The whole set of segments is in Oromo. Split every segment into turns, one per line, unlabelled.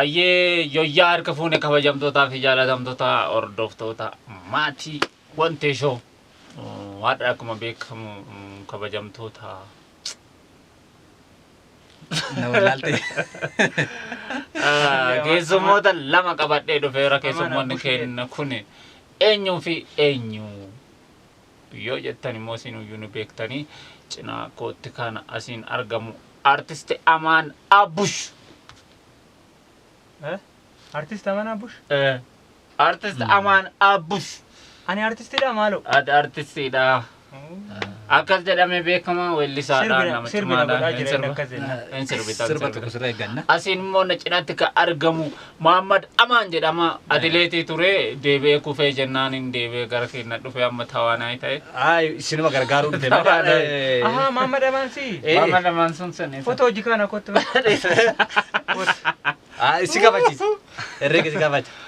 Ayyee yoyyaar kafuune kabajamtootaa fi jaalatamtoota hordoftoota maatii wante show waadha akkuma beekamu kabajamtoota
Nawalaalte.
keessummoota lama qabadhee dhufeera keessummoonni keenya kun eenyuu fi eenyu yoo jettan immoo isin iyyuu ni beektanii cinaa kootti kana asiin argamu artisti Amaan Abush.
Artist Amaan Abush?
Artist Amaan Abush.
Ani artistidha maalo?
Artistidha. Akkas jedhamee beekama weellisaadhaan nama cimaadhaan
Sirba tokko sirra eegganna.
asiin immoo na cinaatti kan argamu Muhammad Amaan jedhama atileetii ture deebi'ee kufee jennaan hin deebi'ee gara keenya dhufee amma tawaanaa ta'e.
Isinuma gargaaruu dhufe.
Aha, Muhammad Amaan si.
Muhammad Amaan sun sani.
Foto hojii kana kottu.
Isi kabachiisa. Herreega isi kabachiisa.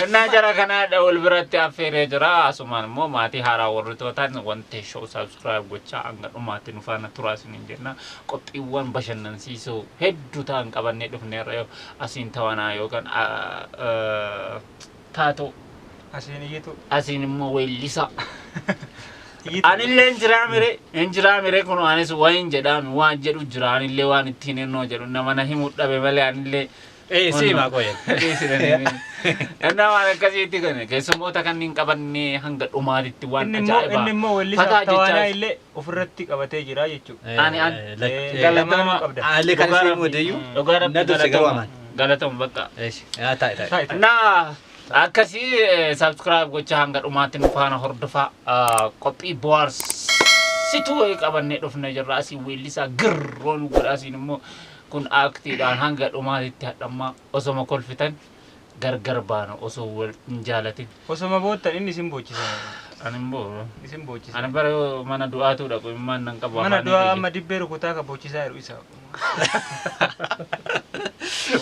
Innaa jara kanaadha wal biratti affeeree jira asumaan immoo maatii haaraa warritootaan wante show subscribe gochaa hanga dhumaatti nu faana turaa isiniin jenna qophiiwwan bashannansiisoo hedduu ta'an qabannee dhufneerra asiin tawanaa yookaan taatoo
Asiin iyyitu.
asiin immoo weellisa anillee injiraamire kun anis waan jedhaami waan jedhu jira anillee waan ittiin ennoo jedhu nama na himuu dhabe malee anillee
Sima koye.
Enna waan akkasiitti kana keessummoota kanneen qabannee hanga dhumaatitti waan ajaa'ibaa.
Inni immoo weellisaa tawaanaa illee ofirratti qabatee jira jechuudha.
Ani
Galatama qabda.
Ale kan simu deyu.
Galatamu bakka.
Ya ta'i.
Naa akkasii subscribe gochaa hanga dhumaatti nu faana hordofaa qophii bohaarsituu qabannee dhufnee jirra asii weellisaa girroon godha asiin immoo kun aktiidhaan hanga dhumaatitti hadhammaa osoma kolfitan gargar baana osoo wal hin jaalatin.
Osoma boottan inni isin bochisa.
Ani immoo
Isin bochisa.
ani bara mana du'aatu dhaqu immaan nan qabu.
Mana du'aa amma dibbee rukutaa ka bochisaa jiru isa.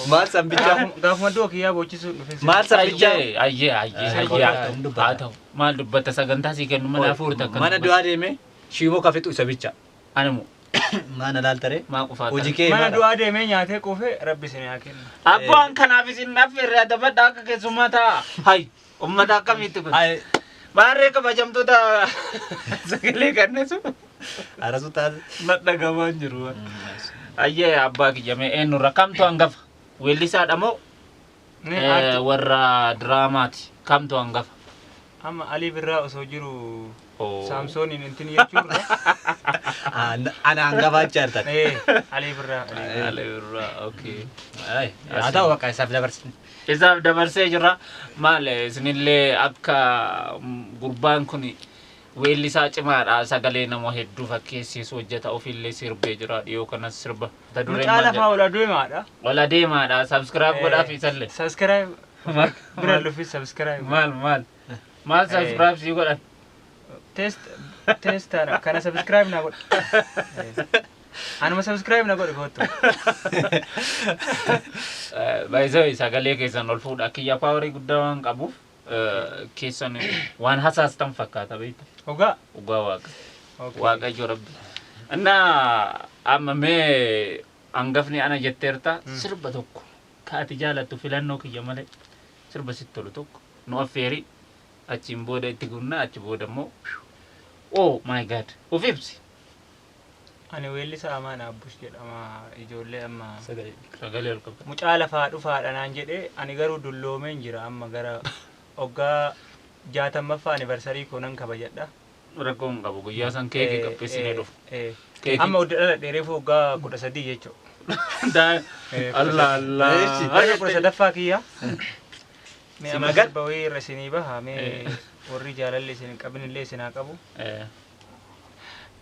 Maal sambicha.
Gaafuma du'a kiyyaa bochisuu dhufe.
Maal sambicha.
Ayyee haa ta'u maal dubbata sagantaa sii kennu mana afuurta kan.
Mana du'aa deeme shiimoo kafetu isa bicha.
Ani immoo
Mana laaltare.
maa qufaa
Hojii kee
Mana du'aa deemee nyaatee quufee rabbi isin haa kennu.
abbaan kanaaf isin affeerre adabadha akka keessummaa ta'a. Hay ummata akkamitti kun. Baarree kabajamtoota sagalee kanneesu
Arasu taate.
nadhagamaan jiru. Ayyee abbaa kiyyamee eenyurra kamtu hangafa weellisaadha moo warra diraamaati kamtu hangafa.
Amma Alii Birraa osoo jiru Saamsooniin intin jechuudha.
Ana hangafa jartan.
Alii Birraa.
Okay.
Ata waqa isaaf dabarsine.
Isaaf dabarsee jira maal isinillee akka gurbaan kun weellisaa cimaadha sagalee nama hedduu fakkeessisu hojjeta ofillee sirbee jira dhiyoo kanas sirba ta duree
Mucaa lafaa wala deemaadha.
wala deemaadha subscribe godhaaf isallee
Subscribe. Bira lufi subscribe.
maal subscribe sii godhan
Test kana subscribe na godha. Anuma subscribe na godha kottu.
baay'ee sagalee keessan ol fuudha kiyya paawarii guddaa waan qabuuf keessan waan hasaastan fakkaata beekta.
Ogaa.
Ugaa waaqayyo rabbi. Innaa amma mee hangafni ana jetteerta sirba tokko kaati jaalattu filannoo kiyya malee sirba sitti tolu tokko nu affeeri achiin booda itti gunnaa achi booda immoo oh my god of ibsi.
Ani weellisaa Amaan Abush jedhama ijoollee amma
Sagalee ol qabda.
mucaa lafaa dhufaadha naan jedhee ani garuu dulloomeen jira amma gara waggaa 60ffaa anniversarii koonan kabajadha.
Rakkoo hin qabu guyyaa san keekii qopheessinee dhufu.
Amma udda dheereef waggaa 13 jechuudha.
Allah.
Harka 13ffaa kiyya. Mee amma sirba wayii irra isinii baha mee warri jaalalli isin qabinillee isinaa qabu.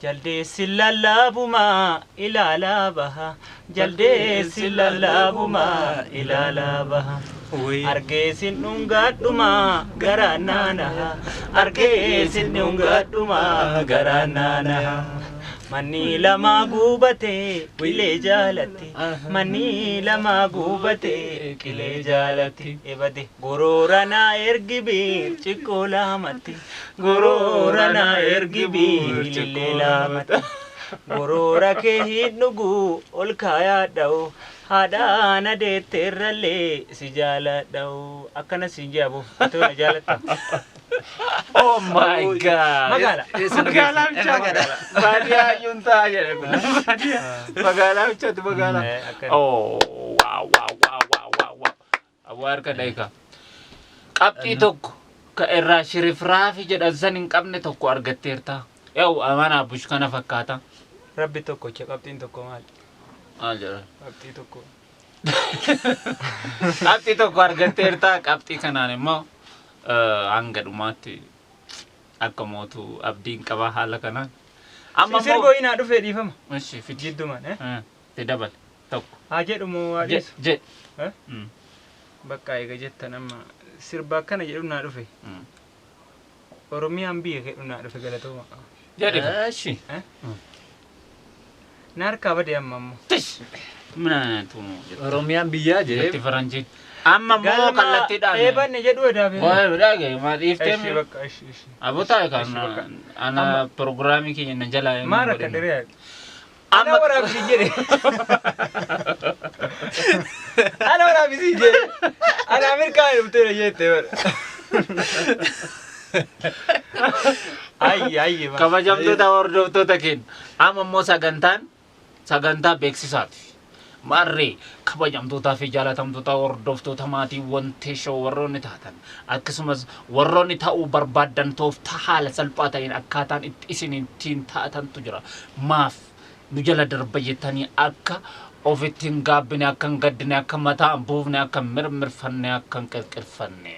Jaldeessi lallaabumaa ilaalaa baha. Jaldeessi lallaabumaa ilaalaa baha. Argeessin dhungaadhumaa garaa naanaha. Argeessin dhungaadhumaa garaa naanaha. Manni lama gubatee qilee jaalatti. Manni lama gubatee qilee jaalatti. Ebade goroora naa ergi biir cikkoo laamatti. Goroora naa ergi biir lillee laamatti. Goroora kee hin dhugu ol kaayaa dha'u. haadhaan adeette irrallee si jaaladhau akkana siin jaabu atoo na jaalatta.
Oh my god.
Magala.
Magala bicha. Badia yunta jedhe kun. Magala bicha tu magala. Oh wow wow wow wow wow wow. Awar ka daika. Qabxii tokko ka irraa shirifraafi jedhan san hin qabne tokko argatteerta. Yaa'u amana bush kana fakkaata.
Rabbi tokko qabxiin tokko maal?
Maal jedha?
Qabxii tokko.
Qabxii tokko argatteerta qabxii kanaan immoo hanga dhumaatti akka mootu abdiin qaba haala kanaan.
Amma sirbo ina dhufe dhiifama.
Eshi fiti
Jidduman
te dabal tokko.
haa jedhumu waadis.
Je.
Bakka eega jettan amma sirba akkana jedhu naa dhufe. Oromiyaan biyya jedhu naa dhufe galatooma.
Jedhe.
Eshi.
Na harkaa bade amma ammoo.
Tish. Mina tumu.
Oromiyaan biyyaa jedhee.
Jetti faranjiin. Amma moo kallattiidhaan.
Eebanne jedhu edaaf.
Waa bidaage ma dhiiftee
Eshi bakka eshi.
Abota kan ana programii keenya na jala.
Maara ka dheeree. Ana waraabisi jedhe. Ana waraabisi jedhe. Ana Ameerikaa dhufteera jette bara. Ayyi.
Kabajamtoota hordoftoota keenya amma immoo sagantaa beeksisaati. Marree kabajamtootaa fi jaalatamtoota hordoftoota maatii wanti shoo warroonni taatan akkasumas warroonni ta'uu barbaadan tooftaa haala salphaa ta'een akkaataan itti isin ittiin taatantu jira. Maaf nu jala darba jettanii akka ofittiin gaabbine akka hin gaddine akka mataa hin buufne akka mirmirfanne akka hin qirqirfanne.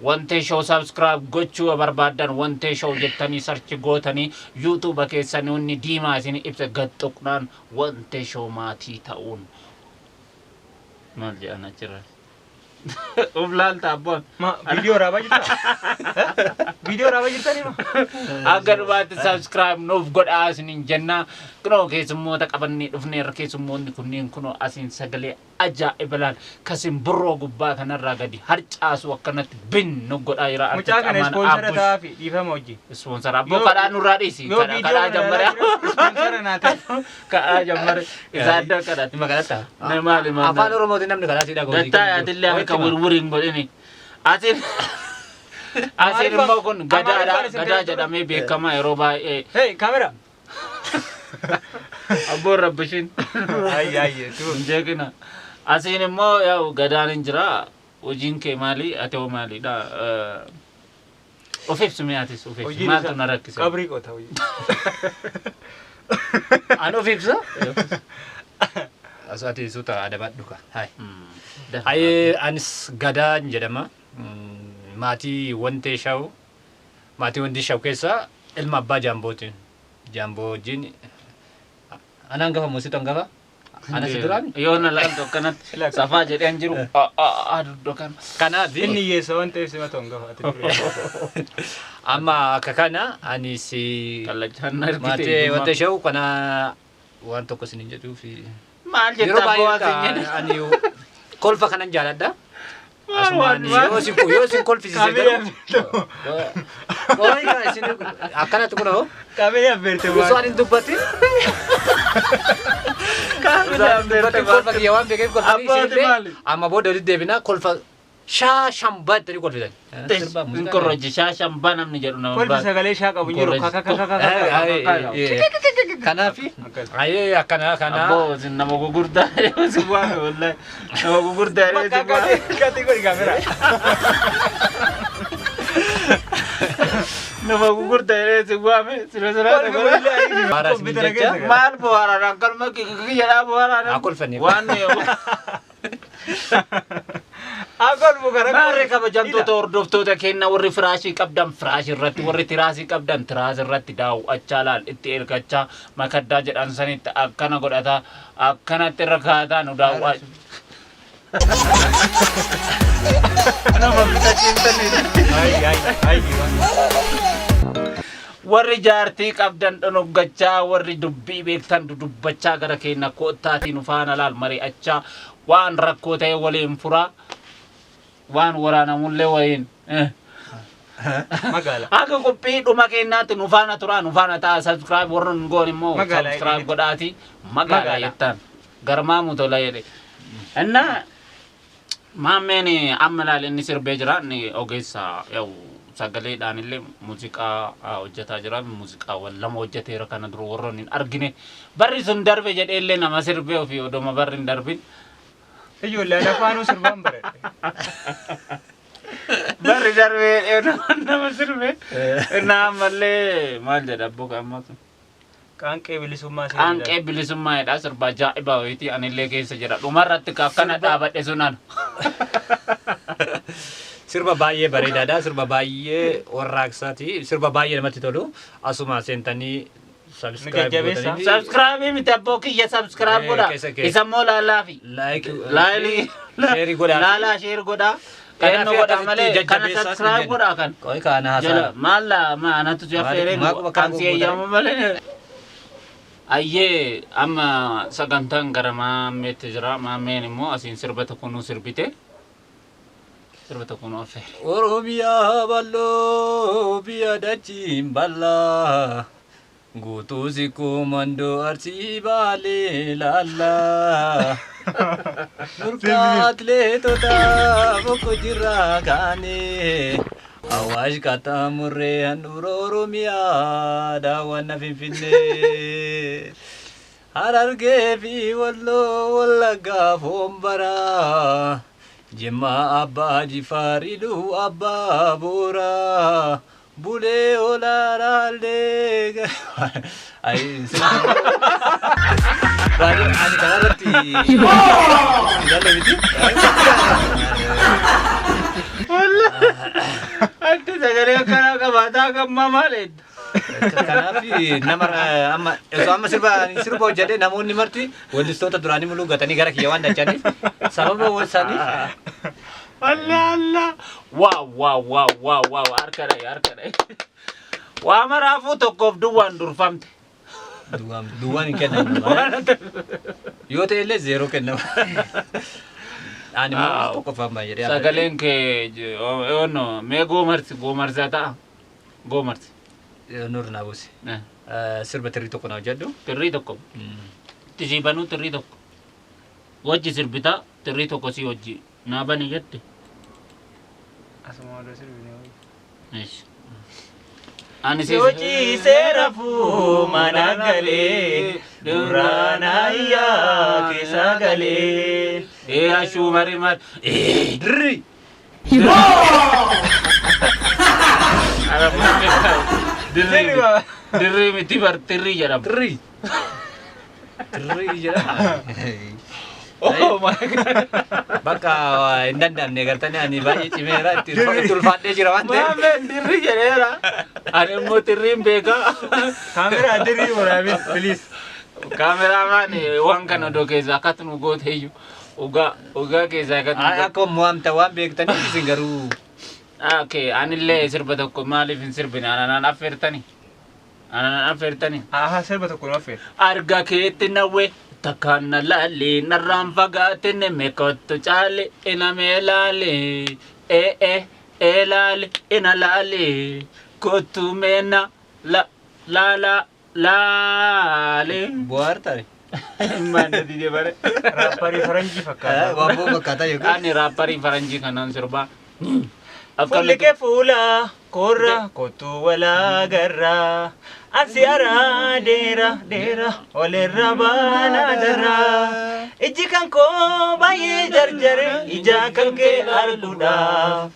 Wanti show subscribe gochuu barbaadan wanti show jettanii search gootanii YouTube keessanii onni diimaa isin ibsa gadxuqnaan wanti show maatii ta'uun maal jedhan achirra. Uflaan taabboon.
Ma video raabaa jirta? Video raabaa jirtanii ma?
Akka dhumaatti subscribe nuuf godhaa isiniin jenna. Kunoo keessummoota qabannee dhufneerra keessummoonni kunneen kunoo asiin sagalee ajaa'ibalaan kasin burroo gubbaa kanarraa gadi harcaasu akkanatti bin nu godhaa jira.
Mucaa kana sponsora ta'aa fi dhiifama hojii.
Sponsora abboo kadhaa nurraa dhiisi. Kadhaa jammare.
Sponsora naa ta'e.
Kadhaa jammare. Isa adda kadhaatti.
Magaalata.
Maali.
Afaan Oromootiin namni kadhaa siidha gooti.
Gattaa yaatillee akka wurwuriin godhini. Asin immoo kun gadaa jedhamee beekama yeroo baay'ee.
Hey kamera.
Abboon rabbishin.
Ayyi tu.
Jeekina. Asin immoo yaa gadaan hin jira. Hojiin kee maali? Ati hoo maalidha? Of ibsu mi'aatis of ibsu. Maaltu na rakkise?
Qabrii qoota hojii.
An of ibsa? Asati suuta adabadhu ka. Hai. Anis gadaan jedhama. Maatii wanti shaw. Maatii wanti shaw keessa ilma abbaa jaambootiin. Jaamboo wajjin anaan gafa muusitu hangafa. Ana si duraan.
Yoo na laaltu akkanatti safaa jedhee hin jiru. Aduddoo kana.
Kanaaf
Inni hiyyeessa waan ta'eef simatu hangafa ati duree.
amma akka kana ani si
Kallachaan argite.
maatii wanti shaw kana waan tokko isiniin jedhuufi.
Maal
Yeroo
jettaa bu'aa keenya?
baay'ee ani kolfa kanan jaaladha.
Maal
Yoo sin kolfisiise garuu. Ooyiruu isin akkanatti kunoo.
Qabee affeerte
Osoo ani hin dubbatin. Dubbatin kolfa kiyya waan beekeef kolfanii isinillee amma booda walitti deebina kolfa shambaa ittanii kolfitan.
Inkorroji shambaa namni jedhu nama
kolfi sagalee shaa qabu jiru
Kanaafi akkana kana.
Abboo isin nama gugurdaa si waame wallahi. Nama gugurdaa si waame.
Kati godhi kamera.
Nama gugurdaa si waame. Sira maal bu'aaraan kalma kiyyaadhaa bu'aaraan.
Kolfanne.
Waan
Akol bukara.
Maarree kabajamtoota hordoftoota keenya warri firaashii qabdan firaashii irratti warri tiraasii qabdan tiraasii irratti daawwachaa laal itti ergachaa makaddaa jedhan sanitti akkana godhata akkanatti rakkaataa nu daawwaa. Nama bitachiiftanii. Warri jaartii qabdan dhanoggachaa warri dubbii beektan dudubbachaa gara keenya koottaatiin faana laal mari'achaa waan rakkoo ta'e waliin furaa. Waan waraanamullee wayin.
Magala.
Akka qophii dhuma keenyaatti nu faana tura nu faana ta'a subscribe warra nu goon immoo subscribe godhaati magaalaa jettaan garmaamu tola jedhe أنا ما مني عمل على إني سير بيجرا إني أوجيسا يو سجلي دان اللي موسيقى وجتا جرا موسيقى ولا موجتي ركنا درو ورنين أرجني بري سندر بيجد إللي نما سير بيو في ودوما بري ندربين
أيوة لا نفانو سربان برد
بري دربين نما سير بيو نعم اللي ما جد أبوك أماتو
كان كيبلي سما سير
Ang bilisumma eda serba jaiba iti anille ke sejara umarat ka kana dapat esunan
Sirba baay'ee bareedaadha. Sirba baay'ee warraaqsaati. Sirba baay'ee namatti tolu. Asuma seentanii subscribe godhanii.
subscribe miti abboo kiyya subscribe godha isa immoo laalaafi
like
share godha laala share godha kenno godha malee kana subscribe godha kan
Qoy kana
jala
haasaa.
malla ma anatu jaffere kan siyayyamu malee ayyee amma sagantaan gara maammeetti jira maammeen immoo asiin sirba tokko sirbite sirba tokko nu affeere.
Oromiyaa bal'oo biyya dachiin bal'aa guutuu sikkoo mandoo arsii baalee laallaa. Nurkaa atleetota boqqoo jirraa kaanee Awaash qaxxaamurree handhuura Oromiyaa daawwanna Finfinnee. Harargee fi Walloo Wallaggaa Foombaraa. Jimmaa abbaa Jifaariidhu abbaa Booraa. Bulee olaanaallee. Baay'ee ani kanarratti jaalle miti.
Ati sagalee akkanaa qabaataa gammaa maaleedha.
Kanaaf nama amma sirba hojjete namoonni marti weellistoota duraanii mul'uu gatanii gara kiyya waan dachaniif sababa wal isaanii.
Allah. Wow. Harkadha. Waa maraafuu tokkoof duwwaan durfamte.
Duwwaan hin kennamu. Yoo ta'e illee zeeroo kennama. Ani immoo tokko fa'aa jedhee.
Sagaleen kee ono mee goomarsaa ta'a. Goomarsi.
Nur naa buusi. Sirba tirrii tokko naa hojjedhu.
Tirrii tokko. Tisiibanuu tirrii tokko. Wajji sirbitaa tirrii tokko si wajji naa bani jette.
Asuma wada sirbine.
Ani
Si hojii seera fuu mana galee duraana iyyaa keessa galee.
ashuu marimar.
Dirri.
Dirri miti bar tirrii jedhama.
Dirri. Dirri jedhama.
Oh my god.
Bakka hin danda'amne gartanii ani baay'ee cimeera itti ulfaadhee jira waan ta'eef.
Maameen dirri jedheera. Ani immoo tirriin beekaa.
Kaameraa dirrii waraabin please.
Kaameramaan waan kana odoo keessaa akkatu nu goote iyyuu. Ugaa keessaa akkatu nu goote.
Akka mo'amta waan beektaniif isin garuu.
Okay, anillee sirba tokko maaliif hin sirbine anaan affeertani.
Aha sirba tokko nu affeer.
Arga keetti nawwe takkaan na laalle narraan fagaatine meekottu caale ina mee laale laale ina laale kottu meena laale.
Bu'aar taa'e.
Mana dide bare.
Rapparii faranjii fakkaata.
Waan boo fakkaataa yookaan.
Ani rapparii faranjii kanaan sirbaa.
Fulli kee fuula korra kottu walaa garra. Asi ara deera olirra baana darra. Iji kan koo baay'ee jarjare ija kan kee arguudhaaf.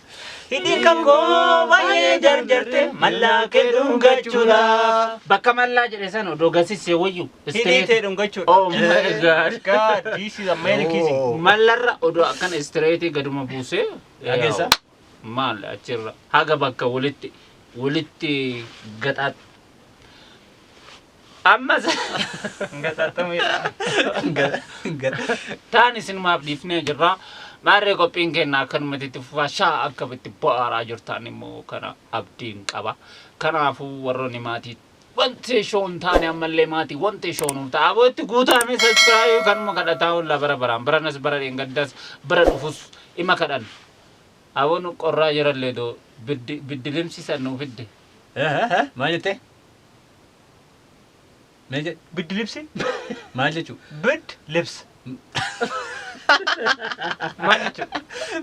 Hidhi kan koo baay'ee jarjarte mallaa kee dhungachuudhaaf.
Bakka mallaa jedhe san odoo gasisee wayyu.
Hidhii tee dhungachuudha.
Oh my god.
God, this is amazing.
Mallarra odoo akkana istireetii gaduma buusee.
Dhageessa.
Maal achirra haga bakka walitti gaxaat. Ammas taan isin maaf dhiifnee jirra. Maarree qophiin keenya akkanumatti itti fufaa shaa akka itti bo'aaraa jirtan immoo kana abdiin qaba. Kanaafuu warroonni maatii wanti shoon taane ammallee maatii wanti shoonuuf ta'a. Aboo itti guutaame subscribe kanuma kadhataa olla bara baraan baranas bara dheengaddas bara dhufus ima kadhan. Aboon qorraa jirallee doo biddilimsiisan nuu fidde.
Maal jettee?
Bid lipsi?
Maal jechuudha?
Bid lips.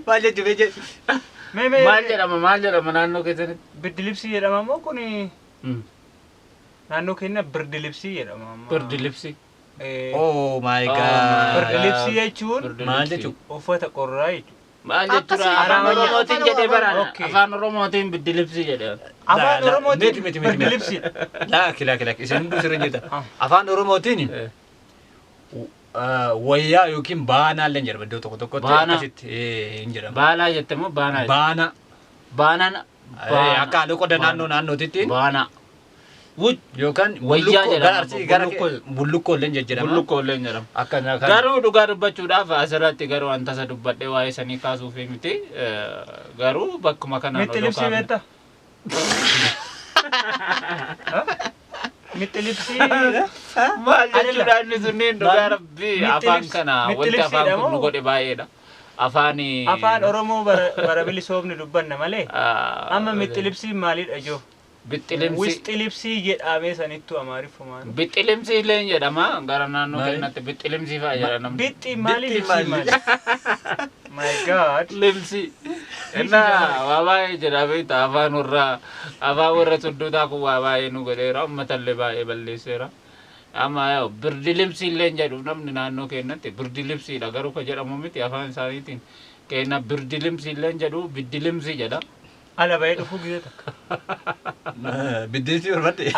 Maal jechuun beekee?
Maal jedhama naannoo keessanitti?
Birdilibsii jedhama moo kuni naannoo keenya birdilibsii jedhama.
Birdilibsii.
Oh my god.
Birdilibsii jechuun
Maal jechuun?
uffata qorraa jechuudha.
Maal jechuudha afaan Oromootiin jedhee barana. Afaan Oromootiin birdilibsii jedhee.
Afaan Oromootiin birdilibsii.
Laaki isin hunduu sirrii jirta. Afaan Oromootiin wayyaa yookiin baanaallee jedhama iddoo tokko tokkotti akkasitti hin jedhama.
Baanaa jette moo baanaa?
Baana.
Baanaan.
Akka haala qoda naannootitti.
Baanaa.
Yookaan
wayyaa jedhama.
bulluqqoolleen jedhama.
Bulluqqoolleen jedhama.
Akkana kan.
Garuu dhugaa dubbachuudhaaf asirratti garuu wanta isa dubbadhee waa'ee sanii kaasuuf miti. Garuu bakkuma kanaan
Birdilibsii beektaa? Birdilibsii
maal jechuudha inni sunniin dhugaa rabbii afaan kana wanti afaan kun nu godhe baay'eedha. Afaan
Oromoo bara bilisoomni dubbanna malee. Amma birdilibsiin maalidha joo? Birdilibsii jedhamee sanittu amaariffamaan.
Birdilibsii illee jedhama gara naannoo keenyatti birdilibsii fa'aa jedhama.
Bitti maali? My God.
Limsi. Enna wabaye jedhamee afaan warra soddotaa kun wabaye nu godheera uummatallee baay'ee balleesseera. Amma yoo birdilibsii illee jedhu namni naannoo keenyatti birdilibsiidha garuu ka jedhamu miti afaan isaaniitiin keenya birdilibsii illee jedhu biddilimsii jedha.
Ala baay'ee dhufuu gidee takka.
Biddilibsii barbaaddee.